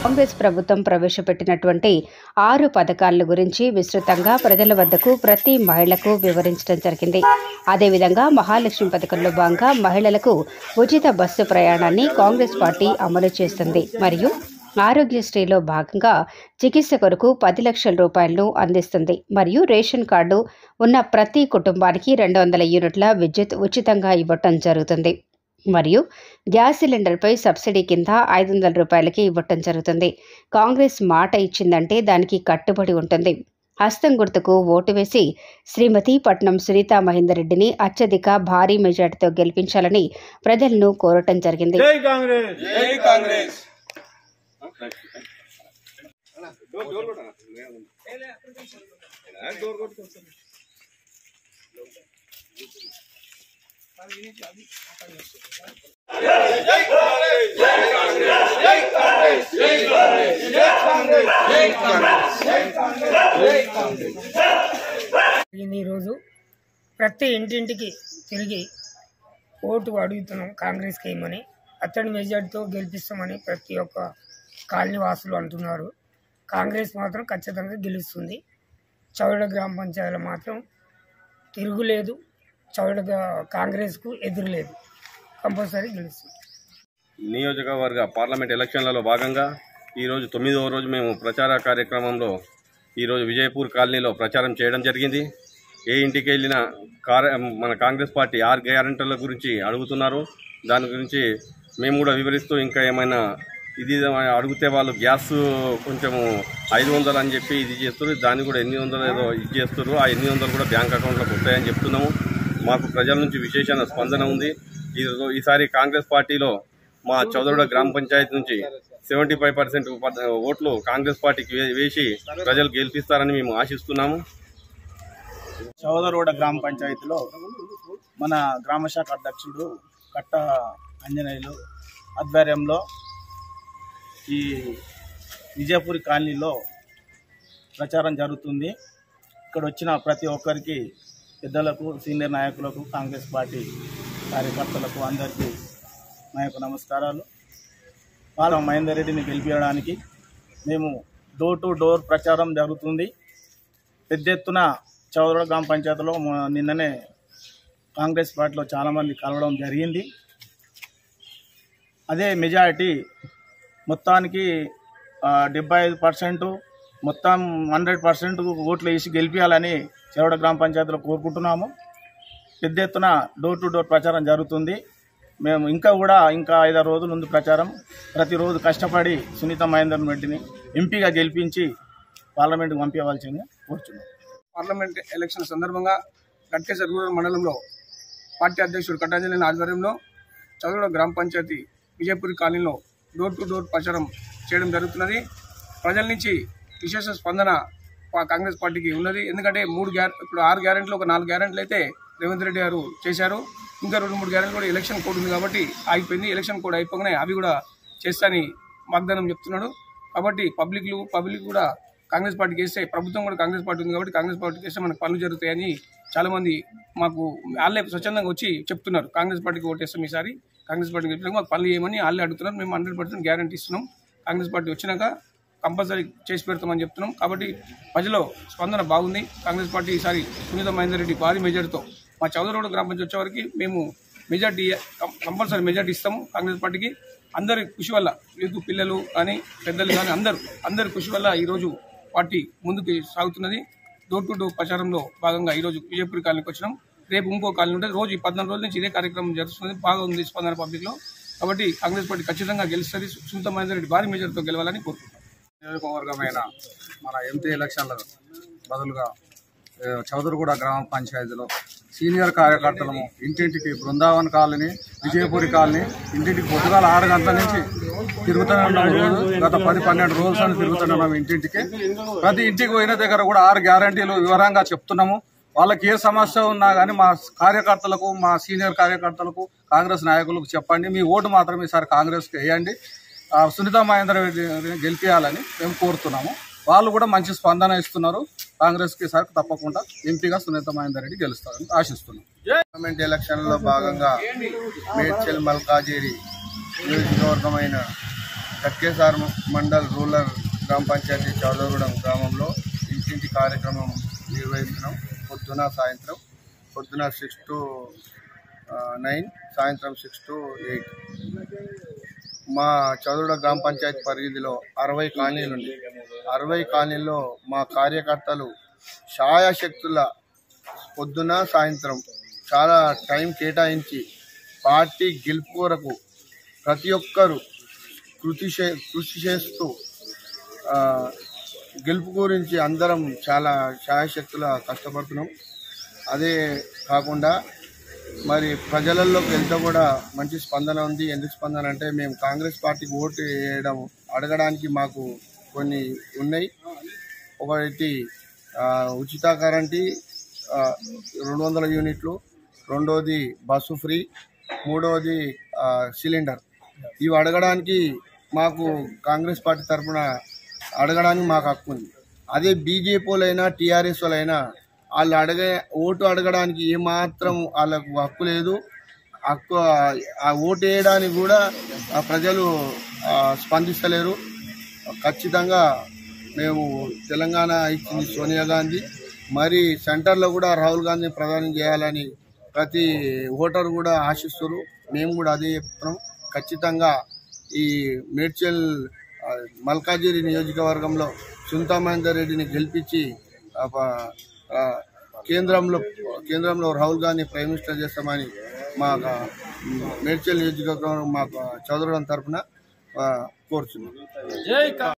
కాంగ్రెస్ ప్రభుత్వం ప్రవేశపెట్టినటువంటి 6 పథకాల గురించి విస్తృతంగా ప్రజల వద్దకు ప్రతి మహిళకు వివరించడం జరిగింది. అదేవిధంగా మహాలక్ష్మి పథకంలో భాగంగా మహిళలకు ఉచిత బస్సు ప్రయాణాన్ని కాంగ్రెస్ పార్టీ అమలు చేస్తుంది. మరియు ఆరోగ్యశ్రీలో భాగంగా చికిత్స కొరకు 10 లక్షల రూపాయలను అందిస్తుంది. మరియు రేషన్ కార్డు ఉన్న ప్రతి కుటుంబానికి 200 యూనిట్ల విద్యుత్ ఉచితంగా ఇవ్వటం జరుగుతుంది. మరియు గ్యాస్ సిలిండర్పై సబ్సిడీ కింద 500 రూపాయలకి ఇవ్వటం జరుగుతుంది. కాంగ్రెస్ మాట ఇచ్చిందంటే దానికి కట్టుబడి ఉంటుంది. హస్తం గుర్తుకు ఓటు వేసి శ్రీమతి పట్నం సునీతా మహేందర్ రెడ్డిని అత్యధిక భారీ మెజార్టీతో గెలిపించాలని ప్రజలను కోరటం జరిగింది. ఈరోజు ప్రతి ఇంటింటికి తిరిగి ఓటు అడుగుతున్నాం కాంగ్రెస్కి ఏమని, అతడి మెజార్టీతో గెలిపిస్తామని ప్రతి ఒక్క కాలనీ వాసులు అంటున్నారు. కాంగ్రెస్ మాత్రం ఖచ్చితంగా గెలుస్తుంది. చౌడ గ్రామ పంచాయతీలో మాత్రం తిరుగులేదు. చౌడ కాంగ్రెస్కు ఎదురులేదు. కంపల్సరీ గెలుస్తుంది. నియోజకవర్గ పార్లమెంట్ ఎలక్షన్లలో భాగంగా ఈరోజు 9వ రోజు మేము ప్రచార కార్యక్రమంలో ఈరోజు విజయపూర్ కాలనీలో ప్రచారం చేయడం జరిగింది. ఏ ఇంటికి వెళ్ళినా మన కాంగ్రెస్ పార్టీ 6 గ్యారెంటీల గురించి అడుగుతున్నారు. దాని గురించి మేము కూడా వివరిస్తూ ఇంకా ఏమైనా ఇది అడిగితే వాళ్ళు గ్యాస్ కొంచెము 500 అని చెప్పి ఇది చేస్తారు, దాన్ని కూడా 800 ఏదో ఇది చేస్తారు. ఆ 800 కూడా బ్యాంక్ అకౌంట్లోకి వస్తాయని చెప్తున్నాము. మాకు ప్రజల నుంచి విశేషమైన స్పందన ఉంది. ఈసారి కాంగ్రెస్ పార్టీలో మా చౌదరుడ గ్రామ పంచాయతీ నుంచి 75% ఓట్లు కాంగ్రెస్ పార్టీకి వేసి ప్రజలు గెలిపిస్తారని మేము ఆశిస్తున్నాము. చౌదరుడ గ్రామ పంచాయతీలో మన గ్రామశాఖ అధ్యక్షుడు కట్ట అంజనేయులు ఆధ్వర్యంలో ఈ విజయపూరి కాలనీలో ప్రచారం జరుగుతుంది. ఇక్కడ వచ్చిన ప్రతి ఒక్కరికి, పెద్దలకు, సీనియర్ నాయకులకు, కాంగ్రెస్ పార్టీ కార్యకర్తలకు అందరికీ నా యొక్క నమస్కారాలు. వాళ్ళ మహేందర్ రెడ్డిని గెలిపించడానికి మేము డోర్ టు డోర్ ప్రచారం జరుగుతుంది. పెద్ద ఎత్తున చౌదరుడ గ్రామ పంచాయతీలో నిన్ననే కాంగ్రెస్ పార్టీలో చాలామంది కలవడం జరిగింది. అదే మెజారిటీ మొత్తానికి 75% మొత్తం 100% ఓట్లు వేసి గెలిపించాలని చౌదరుడ గ్రామ పంచాయతీలో కోరుకుంటున్నాము. పెద్ద ఎత్తున డోర్ టు డోర్ ప్రచారం జరుగుతుంది. మేము ఇంకా 5-6 రోజుల ముందు ప్రచారం ప్రతిరోజు కష్టపడి సునీతా మహేందర్ రెడ్డిని ఎంపీగా గెలిపించి పార్లమెంట్కి పంపించవలసిందిగా కోరుచున్నాం. పార్లమెంట్ ఎలక్షన్ సందర్భంగా గట్కేసర్ రూరల్ మండలంలో పార్టీ అధ్యక్షుడు కట్టాంజనేయుల ఆధ్వర్యంలో చౌదరుడ గ్రామ పంచాయతీ విజయపూరి కాలనీలో డోర్ టు డోర్ ప్రచారం చేయడం జరుగుతున్నది. ప్రజల నుంచి విశేష స్పందన కాంగ్రెస్ పార్టీకి ఉన్నది. ఎందుకంటే ఇప్పుడు 6 గ్యారెంటీలు ఒక 4 గ్యారెంటీలు అయితే రేవంత్ రెడ్డి గారు చేశారు. ఇంకా 2-3 గ్యారెంటీలు కూడా ఎలక్షన్ కోడ్ ఉంది కాబట్టి ఆగిపోయింది. ఎలక్షన్ కోడ్ అయిపోగానే అవి కూడా చేస్తానని వాగ్దానం చెప్తున్నాడు. కాబట్టి పబ్లిక్ కూడా కాంగ్రెస్ పార్టీకి వేస్తే, ప్రభుత్వం కూడా కాంగ్రెస్ పార్టీ ఉంది కాబట్టి కాంగ్రెస్ పార్టీకి వేస్తే మనకు పనులు జరుగుతాయని చాలామంది మాకు వాళ్ళే స్వచ్ఛందంగా వచ్చి చెప్తున్నారు. కాంగ్రెస్ పార్టీకి ఓటేస్తాం ఈసారి, కాంగ్రెస్ పార్టీకి చెప్పినాక మాకు పనులు చేయమని వాళ్ళే అడుగుతున్నారు. మేము 100% గ్యారెంటీ ఇస్తున్నాం. కాంగ్రెస్ పార్టీ వచ్చినాక కంపల్సరీ చేసి పెడతామని చెప్తున్నాం. కాబట్టి ప్రజల్లో స్పందన బాగుంది. కాంగ్రెస్ పార్టీ ఈసారి సునీతా మహేందర్ రెడ్డి భారీ మెజార్టీతో మా చౌదరుడ గ్రామ పంచాయతీ వచ్చేవరకు మేము మెజార్టీ కంపల్సరీ మెజార్టీ ఇస్తాము కాంగ్రెస్ పార్టీకి. అందరి కృషి వల్ల, పిల్లలు కానీ పెద్దలు కానీ అందరి కృషి వల్ల ఈరోజు పార్టీ ముందుకు సాగుతున్నది. డోర్ టు డోర్ ప్రచారంలో భాగంగా ఈరోజు విజయపూరి కాలనీకి వచ్చినాం. రేపు ఇంకో కాలనీ ఉంటుంది. రోజు 14 రోజుల నుంచి ఇదే కార్యక్రమం జరుగుతున్నది. బాగా ఉంది స్పందన పబ్లిక్లో. కాబట్టి కాంగ్రెస్ పార్టీ ఖచ్చితంగా గెలుస్తుంది. సునీతా మహేందర్ రెడ్డి భారీ మెజార్టీతో గెలవాలని కోరుకుంటున్నాం. నియోజకవర్గమైన మన ఎంపీ ఎలక్షన్ల బదులుగా చౌదరుగూడ గ్రామ పంచాయతీలో సీనియర్ కార్యకర్తలము ఇంటింటికి బృందావన్ కాలనీ, విజయపూరి కాలనీ ఇంటింటికి పొద్దుగాల 6 గంటల నుంచి తిరుగుతూనే ఉన్నాం. రోజు గత 10-12 రోజుల నుంచి తిరుగుతూనే ఉన్నాం ఇంటింటికి. ప్రతి ఇంటికి పోయిన దగ్గర కూడా 6 గ్యారంటీలు వివరంగా చెప్తున్నాము. వాళ్ళకి ఏ సమస్య ఉన్నా కానీ మా కార్యకర్తలకు, మా సీనియర్ కార్యకర్తలకు, కాంగ్రెస్ నాయకులకు చెప్పండి. మీ ఓటు మాత్రం ఈసారి కాంగ్రెస్కి వేయండి, సునీతా మహేందర్ రెడ్డిని గెలిపించాలని మేము కోరుతున్నాము. వాళ్ళు కూడా మంచి స్పందన ఇస్తున్నారు. కాంగ్రెస్కి ఈసారి తప్పకుండా ఎంపీగా సునీతా మహేందర్ రెడ్డి గెలుస్తారని ఆశిస్తున్నాం. పార్లమెంట్ ఎలక్షన్లో భాగంగా మేడ్చల్ మల్కాజిగిరి నియోజకవర్గమైన కట్కేసార్ మండల్ రూరల్ గ్రామ పంచాయతీ చౌదగూడెం గ్రామంలో ఇంటింటి కార్యక్రమం నిర్వహిస్తున్నాం. పొద్దున సాయంత్రం, పొద్దున 6 to 9, సాయంత్రం 6 to 8. మా చౌదగూడెం గ్రామ పంచాయతీ పరిధిలో 60 కాలనీలు ఉంది. 60 కాలనీల్లో మా కార్యకర్తలు శాయశక్తుల పొద్దున సాయంత్రం చాలా టైం కేటాయించి పార్టీ గెలుపు కొరకు ప్రతి ఒక్కరూ కృషి చేస్తూ గెలుపు గురించి అందరం చాలా శాయశక్తుల కష్టపడుతున్నాం. అదే కాకుండా మరి ప్రజలలోకి వెళ్తే కూడా మంచి స్పందన ఉంది. ఎందుకు స్పందన అంటే మేము కాంగ్రెస్ పార్టీకి ఓటు వేయడం అడగడానికి మాకు కొన్ని ఉన్నాయి. ఒకటి ఉచిత కరెంటు 200 యూనిట్లు, రెండోది బస్సు ఫ్రీ, మూడవది సిలిండర్. ఇవి అడగడానికి మాకు కాంగ్రెస్ పార్టీ తరఫున అడగడానికి మాకు హక్కు ఉంది. అదే బీజేపీ వాళ్ళైనా టీఆర్ఎస్ వాళ్ళైనా వాళ్ళు ఓటు అడగడానికి ఏమాత్రం వాళ్ళకు హక్కు లేదు. ఆ ఓటు వేయడానికి కూడా ప్రజలు స్పందిస్తలేరు. ఖచ్చితంగా మేము తెలంగాణ ఇచ్చింది సోనియా గాంధీ, మరి సెంటర్లో కూడా రాహుల్ గాంధీ ప్రధాని చేయాలని ప్రతి ఓటరు కూడా ఆశిస్తారు. మేము కూడా అదే చెప్తున్నాం. ఖచ్చితంగా ఈ మేడ్చల్ మల్కాజిగిరి నియోజకవర్గంలో సునీతా మహేందర్ రెడ్డిని గెలిపించి కేంద్రంలో రాహుల్ గాంధీ ప్రైమ్ మినిస్టర్ చేస్తామని మా మేడ్చల్ నియోజకవర్గం మా చౌదగూడెం తరఫున కోరుచున్నాం.